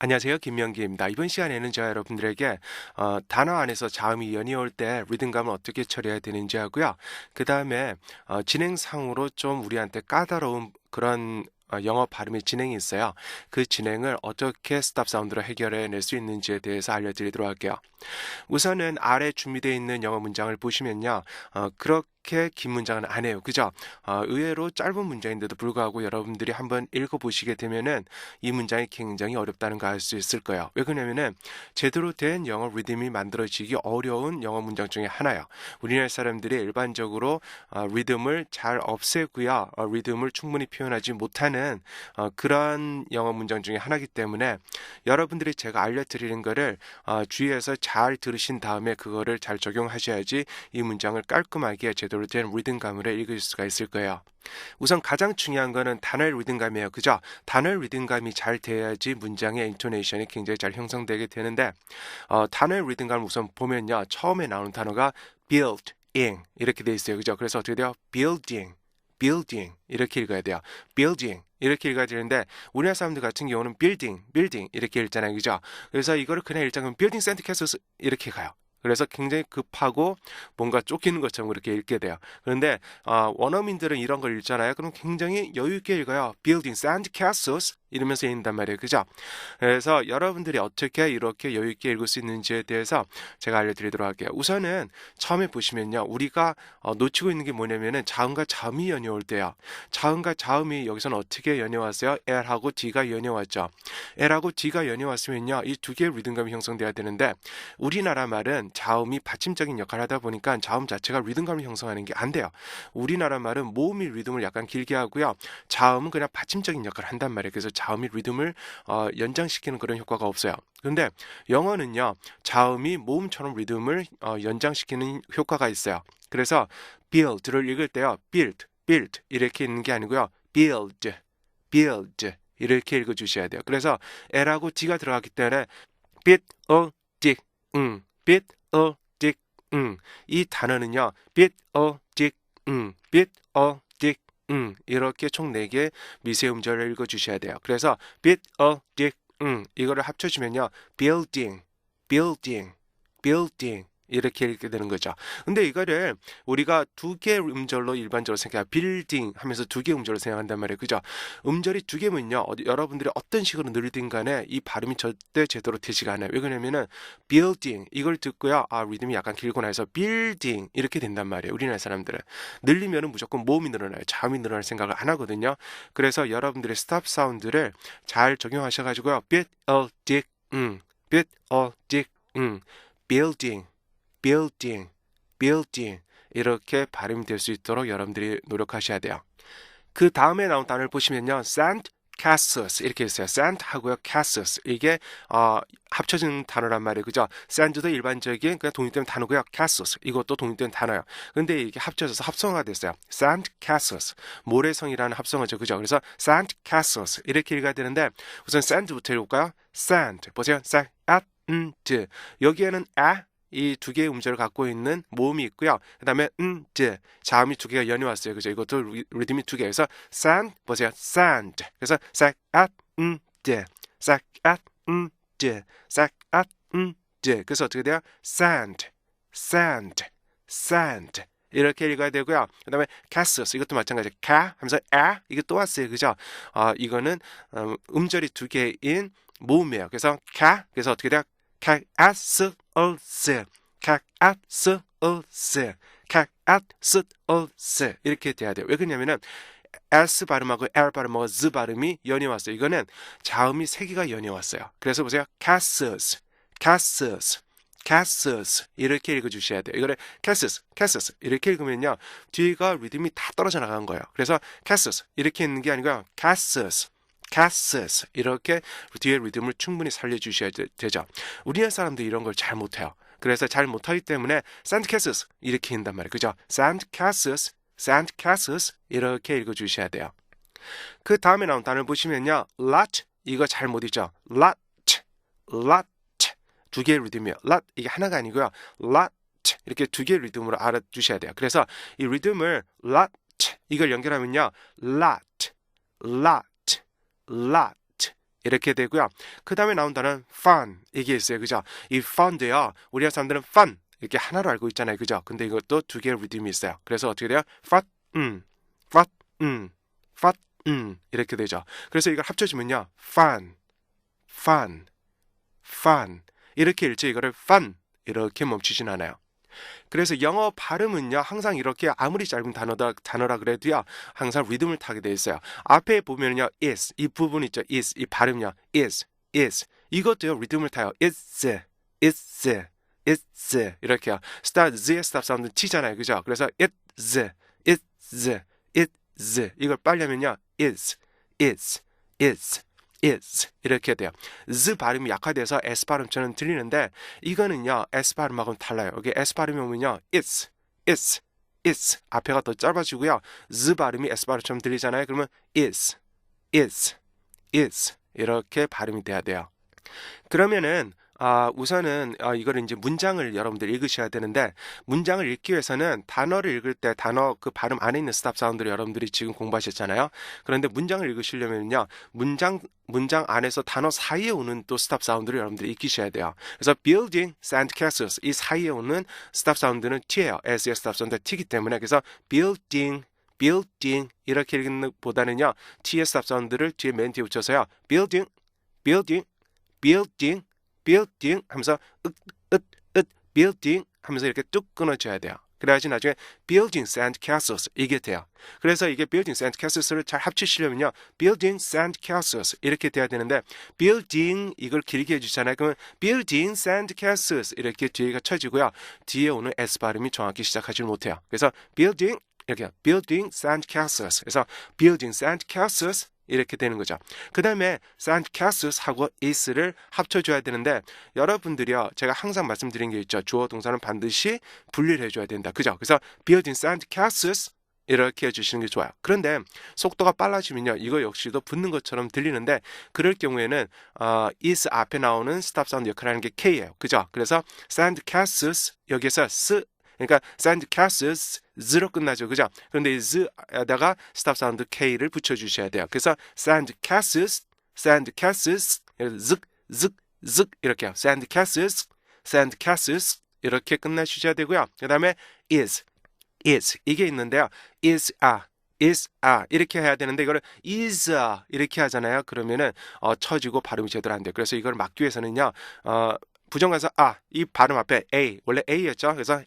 안녕하세요. 김명기입니다. 이번 시간에는 제가 여러분들에게 단어 안에서 자음이 연이을 때 리듬감을 어떻게 처리해야 되는지 하고요. 그 다음에 진행상으로 좀 우리한테 까다로운 그런 영어 발음의 진행이 있어요. 그 진행을 어떻게 스탑 사운드로 해결해낼 수 있는지에 대해서 알려드리도록 할게요. 우선은 아래 준비되어 있는 영어 문장을 보시면요. 그렇게 긴 문장은 아니에요. 그죠? 의외로 짧은 문장인데도 불구하고 여러분들이 한번 읽어보시게 되면은 이 문장이 굉장히 어렵다는 걸 알 수 있을 거예요. 왜 그러냐면은 제대로 된 영어 리듬이 만들어지기 어려운 영어 문장 중에 하나예요. 우리나라 사람들이 일반적으로 리듬을 잘 없애고요. 리듬을 충분히 표현하지 못하는 그런 영어 문장 중에 하나이기 때문에 여러분들이 제가 알려드리는 거를 주의해서 잘 들으신 다음에 그거를 잘 적용하셔야지 이 문장을 깔끔하게 제대로 된 리듬감으로 읽을 수가 있을 거예요. 우선 가장 중요한 거는 단어의 리듬감이에요. 그죠? 단어의 리듬감이 잘 돼야지 문장의 인토네이션이 굉장히 잘 형성되게 되는데 단어의 리듬감을 우선 보면요. 처음에 나오는 단어가 built in 이렇게 돼 있어요. 그죠? 그래서 어떻게 돼요? building 이렇게 읽어야 돼요. building 이렇게 읽어야 되는데 우리나라 사람들 같은 경우는 building 이렇게 읽잖아요. 그죠? 그래서 이거를 그냥 읽자면 building Santa Castles 이렇게 가요. 그래서 굉장히 급하고 뭔가 쫓기는 것처럼 그렇게 읽게 돼요. 그런데 원어민들은 이런 걸 읽잖아요. 그럼 굉장히 여유 있게 읽어요. building Santa Castles 이러면서 읽는단 말이에요. 그죠? 그래서 여러분들이 어떻게 이렇게 여유 있게 읽을 수 있는지에 대해서 제가 알려드리도록 할게요. 우선은 처음에 보시면요. 우리가 놓치고 있는 게 뭐냐면은 자음과 자음이 연이올 때요. 자음과 자음이 여기서는 어떻게 연이왔어요? L하고 D가 연이왔죠. L하고 D가 연이왔으면요. 이 두 개의 리듬감이 형성돼야 되는데 우리나라 말은 자음이 받침적인 역할을 하다 보니까 자음 자체가 리듬감을 형성하는 게 안 돼요. 우리나라 말은 모음이 리듬을 약간 길게 하고요. 자음은 그냥 받침적인 역할을 한단 말이에요. 그래서 자음이 리듬을 연장시키는 그런 효과가 없어요. 근데 영어는요. 자음이 모음처럼 리듬을 연장시키는 효과가 있어요. 그래서 build를 읽을 때요. build 이렇게 읽는 게 아니고요. build 이렇게 읽어주셔야 돼요. 그래서 L하고 D가 들어갔기 때문에 bit, bit, 이 단어는요. bit, 이렇게 총 4개 미세 음절을 읽어주셔야 돼요. 그래서 bit, 이거를 합쳐주면요. building 이렇게 읽게 되는 거죠. 근데 이거를 우리가 2개 음절로 일반적으로 생각해요. 빌딩 하면서 2개 음절로 생각한단 말이에요. 그죠? 음절이 2개면요. 여러분들이 어떤 식으로 늘리든 간에 이 발음이 절대 제대로 되지가 않아요. 왜 그러냐면은 building 이걸 듣고요. 리듬이 약간 길고 나서 building 이렇게 된단 말이에요. 우리나라 사람들은. 늘리면은 무조건 모음이 늘어나요. 자음이 늘어날 생각을 안 하거든요. 그래서 여러분들의 스탑 사운드를 잘 적용하셔가지고요. building, building 이렇게 발음이 될 수 있도록 여러분들이 노력하셔야 돼요. 그 다음에 나온 단어를 보시면요. sand castles 이렇게 있어요. sand 하고요. castles 이게 합쳐진 단어란 말이에요. 그죠? sand도 일반적인 그냥 독립된 단어고요. castles 이것도 독립된 단어예요. 근데 이게 합쳐져서 합성화가 됐어요. sand castles 모래성이라는 합성어죠. 그죠? 그래서 sand castles 이렇게 읽어야 되는데 우선 sand부터 읽을까요? sand 보세요. sand 여기에는 이 2개의 음절을 갖고 있는 모음이 있고요. 그 다음에 자음이 2개가 연이 왔어요. 그죠? 이것도 리듬이 2개. 그래서 sand 보세요. sand. 그래서 그래서 어떻게 돼요? sand 이렇게 읽어야 되고요. 그 다음에 castles 이것도 마찬가지예요. 하면서 이게 또 왔어요. 그죠? 이거는 음절이 2개인 모음이에요. 그래서 그래서 어떻게 돼요? castles 이렇게 돼야 돼요. 왜 그러냐면은 S 발음하고 L 발음하고 Z 발음이 연이 왔어요. 이거는 자음이 3개가 연이 왔어요. 그래서 보세요. castles 이렇게 읽어주셔야 돼요. 이거를 castles 이렇게 읽으면요. 뒤가 리듬이 다 떨어져 나간 거예요. 그래서 castles 이렇게 읽는 게 아니고요. castles 이렇게 뒤에 리듬을 충분히 살려주셔야 되죠. 우리나라 사람들이 이런 걸 잘 못해요. 그래서 잘 못하기 때문에 sand castles 이렇게 읽는단 말이에요. 그죠? sand castles 이렇게 읽어주셔야 돼요. 그 다음에 나온 단어를 보시면요. lot 이거 잘 못 읽죠? lot 2개의 리듬이에요. lot 이게 하나가 아니고요. lot 이렇게 2개의 리듬으로 알아두셔야 돼요. 그래서 이 리듬을 lot 이걸 연결하면요. lot 이렇게 되고요. 그 다음에 나온 단어는 fun 이게 있어요. 그죠? 이 fun도요. 우리나라 사람들은 fun 이렇게 하나로 알고 있잖아요. 그죠? 근데 이것도 두 개의 리듬이 있어요. 그래서 어떻게 돼요? fat, fat, fat, 이렇게 되죠. 그래서 이걸 합쳐주면요. fun, fun, fun 이렇게 읽죠. 이거를 fun 이렇게 멈추진 않아요. 그래서 영어 발음은요, 항상 이렇게 아무리 짧은 단어라 그래도요, 항상 리듬을 타게 돼 있어요. 앞에 보면요, is, 이 부분 있죠, is, 이 발음요, is. 이것도요, 리듬을 타요. is, 이렇게요. z의 스탑 사운드 치잖아요, 그죠? 그래서 is, 이걸 빨리 하면요, is, 이렇게 돼요. z 발음이 약화돼서 s 발음처럼 들리는데 이거는요 s 발음하고는 달라요. 여기 s 발음이 오면요 it's 앞에가 더 짧아지고요. z 발음이 s 발음처럼 들리잖아요. 그러면 is 이렇게 발음이 돼야 돼요. 그러면은 우선은 이거를 이제 문장을 여러분들 읽으셔야 되는데 문장을 읽기 위해서는 단어를 읽을 때 단어 그 발음 안에 있는 스탑 사운드를 여러분들이 지금 공부하셨잖아요. 그런데 문장을 읽으시려면요 문장 안에서 단어 사이에 오는 또 스탑 사운드를 여러분들이 익히셔야 돼요. 그래서 building, sand castles 이 사이에 오는 스탑 사운드는 t예요. s의 스탑 사운드가 t이기 때문에 그래서 building 이렇게 읽는 것보다는요 t의 스탑 사운드를 뒤에 맨 뒤에 붙여서요 building 하면서 building 하면서 이렇게 뚝 끊어줘야 돼요. 그래야지 나중에 building sand castles 이게 돼요. 그래서 이게 building sand castles를 잘 합치시려면요 building sand castles 이렇게 돼야 되는데 building 이걸 길게 해주잖아요. 그러면 building sand castles 이렇게 뒤에가 쳐지고요. 뒤에 오는 s 발음이 정확히 시작하지 못해요. 그래서 building 이렇게 building sand castles 그래서 building sand castles 이렇게 되는 거죠. 그 다음에 sand castles하고 is를 합쳐줘야 되는데 여러분들이요 제가 항상 말씀드린 게 있죠. 주어 동사는 반드시 분리를 해줘야 된다. 그죠? 그래서 building sand castles 이렇게 해주시는 게 좋아요. 그런데 속도가 빨라지면요 이거 역시도 붙는 것처럼 들리는데 그럴 경우에는 is 앞에 나오는 스탑 사운드 역할을 하는 게 K예요. 그죠? 그래서 sand castles 여기서 그러니까 sand castles z로 끝나죠. 그죠? 그런데 이 z에다가 스탑 사운드 K를 붙여주셔야 돼요. 그래서 sand castles 즉 이렇게요. sand castles 이렇게 끝내주셔야 되고요. 그 다음에 is 이게 있는데요. is a 이렇게 해야 되는데 이거를 is a 이렇게 하잖아요. 그러면은 처지고 발음이 제대로 안 돼요. 그래서 이걸 막기 위해서는요. 부정관사 이 발음 앞에 a 원래 a였죠. 그래서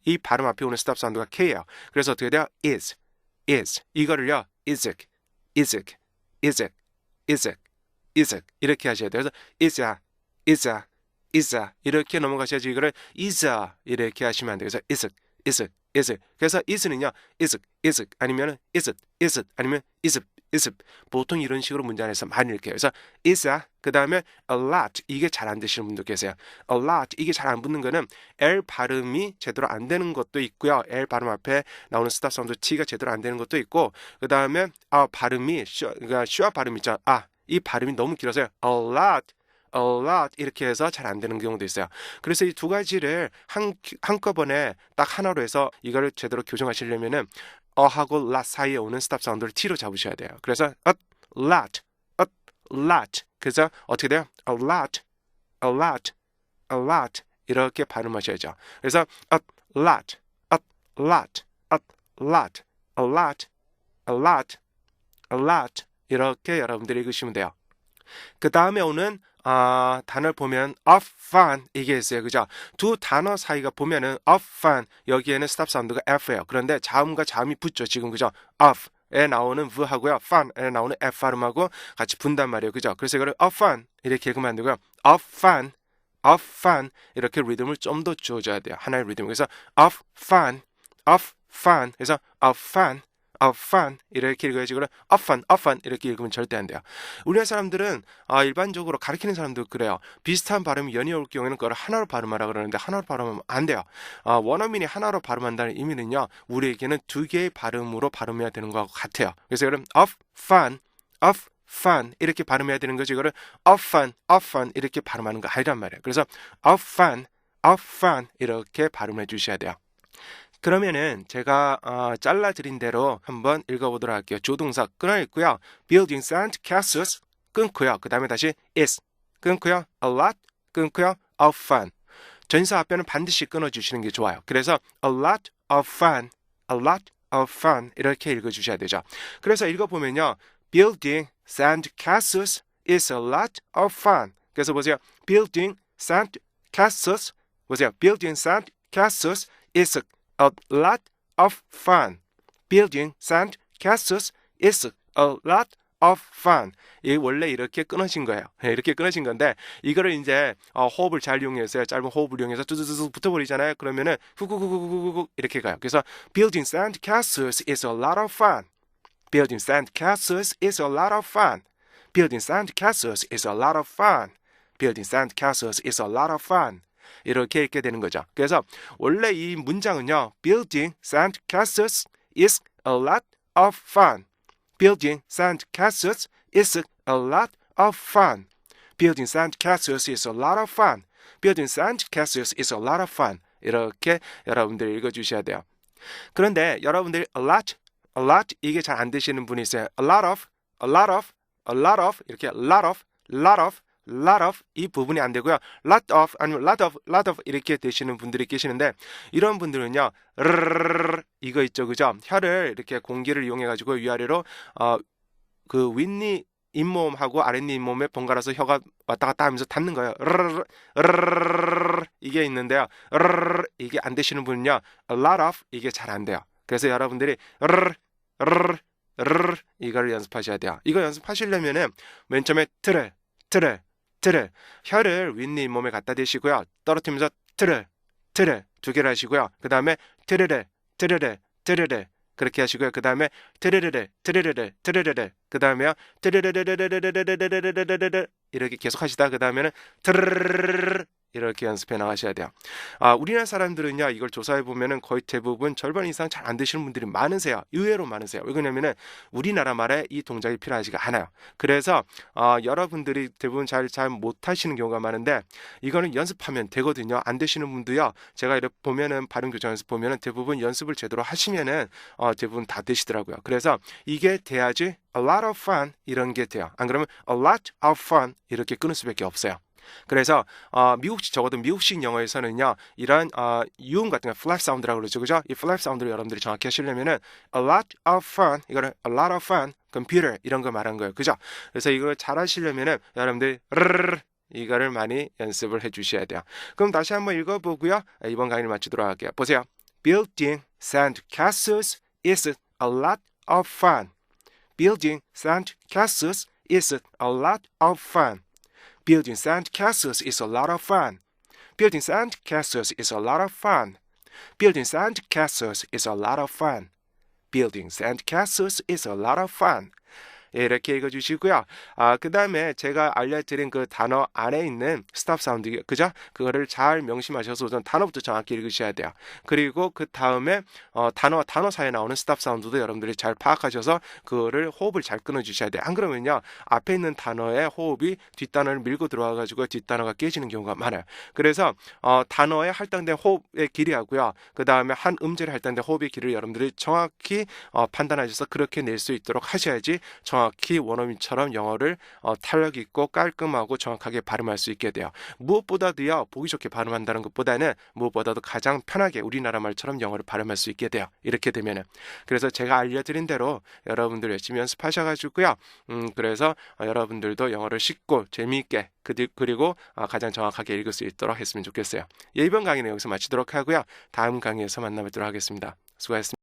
이 발음 앞에 오는 스탑 사운드가 K예요. 그래서 어떻게 돼요? is 이거를요 is 이렇게 하셔야 돼요. 그래서 is a 이렇게 넘어가셔야지 이거를 is a 이렇게 하시면 안 돼요. 그래서 is 그래서 is는요 is 아니면 is 아니면 is 보통 이런 식으로 문제 안에서 많이 읽혀요. 그래서 is a 그 다음에 a lot 이게 잘 안 되시는 분도 계세요. a lot 이게 잘 안 붙는 거는 L 발음이 제대로 안 되는 것도 있고요. L 발음 앞에 나오는 스탑 사운드 T가 제대로 안 되는 것도 있고 그 다음에 발음이 그러니까 슈아 발음 있죠. 이 발음이 너무 길어서요. a lot 이렇게 해서 잘 안 되는 경우도 있어요. 그래서 이 두 가지를 한꺼번에 딱 하나로 해서 이거를 제대로 교정하시려면은 하고 lot 사이에 오는 스탑 사운드를 T로 잡으셔야 돼요. 그래서 a lot 그래서 어떻게 돼요? a lot 이렇게 발음하셔야죠. 그래서 a lot 이렇게 여러분들이 읽으시면 돼요. 그 다음에 오는 단어를 보면 of fun 이게 있어요. 그죠? 두 단어 사이가 보면은 of fun 여기에는 스탑 사운드가 F예요. 그런데 자음과 자음이 붙죠. 지금 그죠? of에 나오는 V하고요. fun에 나오는 F 발음하고 같이 분단 말이에요. 그죠? 그래서 이거를 of fun 이렇게 읽으면 안 되고요. of fun 이렇게 리듬을 좀 더 주어줘야 돼요. 하나의 리듬. 그래서 of fun 그래서 of fun 이렇게 읽어야지. 그럼 of fun 이렇게 읽으면 절대 안 돼요. 우리나라 사람들은 일반적으로 가르치는 사람도 그래요. 비슷한 발음이 연이어 올 경우에는 그걸 하나로 발음하라 그러는데 하나로 발음하면 안 돼요. 원어민이 하나로 발음한다는 의미는요. 우리에게는 두 개의 발음으로 발음해야 되는 것과 같아요. 그래서 이거는 of fun 이렇게 발음해야 되는 거지. 이거를 of fun 이렇게 발음하는 거 아니란 말이에요. 그래서 of fun 이렇게 발음해 주셔야 돼요. 그러면은 제가 잘라드린 대로 한번 읽어보도록 할게요. 조동사 끊어있고요. Building sand castles 끊고요. 그 다음에 다시 is 끊고요. a lot 끊고요. of fun. 전사 앞에는 반드시 끊어주시는 게 좋아요. 그래서 a lot of fun, a lot of fun 이렇게 읽어주셔야 되죠. 그래서 읽어보면요. Building sand castles is a lot of fun. 그래서 보세요. Building sand castles 보세요. Building sand castles is a lot of fun. Building sand castles is a lot of fun. 이 원래 이렇게 끊어진 거예요. 이렇게 끊어진 건데 이거를 이제 호흡을 잘 이용해서 짧은 호흡을 이용해서 뚜두두두 붙어버리잖아요. 그러면은 후구구구구구구 이렇게 가요. 그래서 Building sand castles is a lot of fun. Building sand castles is a lot of fun. Building sand castles is a lot of fun. Building sand castles is a lot of fun. 이렇게 읽게 되는 거죠. 그래서 원래 이 문장은요. Building sand castles is a lot of fun. Building sand castles is a lot of fun. Building sand castles is a lot of fun. Building sand castles is a lot of fun. 이렇게 여러분들이 읽어주셔야 돼요. 그런데 여러분들이 a lot 이게 잘 안 되시는 분이 있어요. a lot of 이렇게 lot of 이 부분이 안 되고요. lot of 아니면 lot of 이렇게 되시는 분들이 계시는데 이런 분들은요. 이거 있죠. 그죠? 혀를 이렇게 공기를 이용해 가지고 위아래로 그 윗니 잇몸하고 아랫니 잇몸에 번갈아서 혀가 왔다 갔다 하면서 닿는 거예요. 이게 있는데요. 이게 안 되시는 분은요. a lot of 이게 잘 안 돼요. 그래서 여러분들이 이거를 연습하셔야 돼요. 이거 연습하시려면은 맨 처음에 트를 혀를 윗니 잇몸에 갖다 대시고요. 떨어뜨리면서 트를 두 개를 하시고요. 그 다음에 트르르 그렇게 하시고요. 그 다음에 트르르르 그 다음에요. 트르르르르르르르르르르르르 이렇게 계속 하시다 그 다음에는 트르르르르 이렇게 연습해 나가셔야 돼요. 우리나라 사람들은요. 이걸 조사해 보면은 거의 대부분 절반 이상 잘 안 되시는 분들이 많으세요. 의외로 많으세요. 왜 그러냐면은 우리나라 말에 이 동작이 필요하지가 않아요. 그래서 여러분들이 대부분 잘 못하시는 경우가 많은데 이거는 연습하면 되거든요. 안 되시는 분도요. 제가 이렇게 보면은 발음 교정 연습 보면은 대부분 연습을 제대로 하시면은 대부분 다 되시더라고요. 그래서 이게 돼야지 a lot of fun 이런 게 돼요. 안 그러면 a lot of fun 이렇게 끊을 수밖에 없어요. 그래서 적어도 미국식 영어에서는요 이런 유음 같은 거 flap 사운드라고 그러죠, 그죠? 이 flap 사운드를 여러분들이 정확히 하시려면은 a lot of fun 이거는 a lot of fun computer 이런 거 말한 거예요, 그죠? 그래서 이걸 잘 하시려면은 여러분들이 이거를 많이 연습을 해주셔야 돼요. 그럼 다시 한번 읽어보고요. 이번 강의를 마치도록 할게요. 보세요. Building sand castles is a lot of fun. Building sand castles is a lot of fun. Building sand castles is a lot of fun. Building sand castles is a lot of fun. Building sand castles is a lot of fun. Building sand castles is a lot of fun. 이렇게 읽어주시고요. 그 다음에 제가 알려드린 그 단어 안에 있는 스탑 사운드, 그죠? 그거를 잘 명심하셔서 우선 단어부터 정확히 읽으셔야 돼요. 그리고 그 다음에 단어와 단어 사이에 나오는 스탑 사운드도 여러분들이 잘 파악하셔서 그거를 호흡을 잘 끊어주셔야 돼요. 안 그러면요, 앞에 있는 단어의 호흡이 뒷단어를 밀고 들어와가지고 뒷단어가 깨지는 경우가 많아요. 그래서 단어에 할당된 호흡의 길이하고요. 그 다음에 한 음절에 할당된 호흡의 길이를 여러분들이 정확히 판단하셔서 그렇게 낼 수 있도록 하셔야지 정확히 원어민처럼 영어를 탄력 있고 깔끔하고 정확하게 발음할 수 있게 돼요. 무엇보다도요, 보기 좋게 발음한다는 것보다는 무엇보다도 가장 편하게 우리나라 말처럼 영어를 발음할 수 있게 돼요. 이렇게 되면은. 그래서 제가 알려드린 대로 여러분들 열심히 연습하셔가지고요. 그래서 여러분들도 영어를 쉽고 재미있게 그리고 가장 정확하게 읽을 수 있도록 했으면 좋겠어요. 이번 강의는 여기서 마치도록 하고요. 다음 강의에서 만나뵙도록 하겠습니다. 수고하셨습니다.